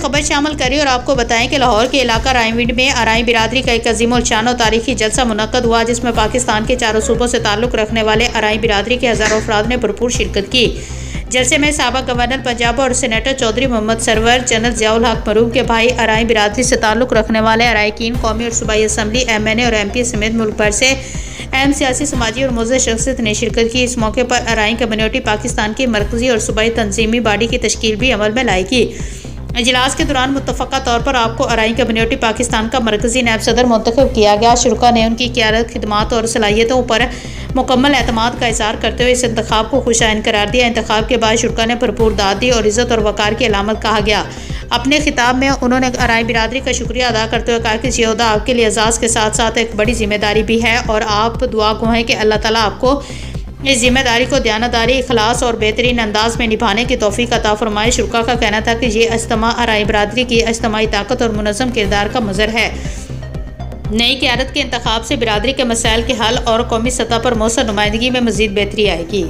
खबर शामिल करें और आपको बताएं कि लाहौर के इलाका रायविंड में अराई बिरादरी का एक अजीम उलशान और तारीखी जलसा मुनक्कद हुआ, जिसमें पाकिस्तान के चारों सूबों से ताल्लुक़ रखने वाले अराई बिरादरी के हज़ारों अफराद ने भरपूर शिरकत की। जलसे में साबिक़ गवर्नर पंजाब और सेनेटर चौधरी मोहम्मद सरवर, जनरल ज़ियाउल हक मरूम के भाई, अराई बिरादरी से ताल्लुक़ रखने वाले अराइकीन, कौमी और सूबाई असम्बली, MNA और MP समेत मुल्क भर से अहम सियासी, समाजी और मोअज़्ज़ज़ शख्सियत ने शिरकत की। इस मौके पर अराई कम्युनिटी पाकिस्तान की मरकज़ी और सूबाई तंजीमी बॉडी की तश्कील भी अमल में लाएगी। इजलास के दौरान मुत्तफ़क़ा तौर पर आपको अराई कम्युनिटी पाकिस्तान का मरकज़ी नायब सदर मुंतखब किया गया। शुरा ने उनकी क़यादत, खिदमात और सलाहियतों पर मुकम्मल एतमाद का इज़हार करते हुए इस इंतखाब को खुशाइन करार दिया। इंतखाब के बाद शुरा ने भरपूर दाद दी और इज़्ज़त और वक़ार की अलामत कहा गया। अपने खिताब में उन्होंने अराई बिरादरी का शुक्रिया अदा करते हुए कहा कि ये ओहदा आपके लिए एजाज़ के साथ साथ एक बड़ी जिम्मेदारी भी है और आप दुआ गो हैं कि अल्लाह ताला आपको इस जिम्मेदारी को दयानतदारी, इखलास और बेहतरीन अंदाज में निभाने की तौफीक अता फरमाए। शुरा का कहना था कि ये इज्तिमा अराई बिरादरी की इज्तिमाई ताकत और मुनज़्ज़म किरदार का मज़हर है। नई क़यादत के इंतखाब से बिरादरी के मसाइल के हल और कौमी सतह पर मौसर नुमाइंदगी में मज़ीद बेहतरी आएगी।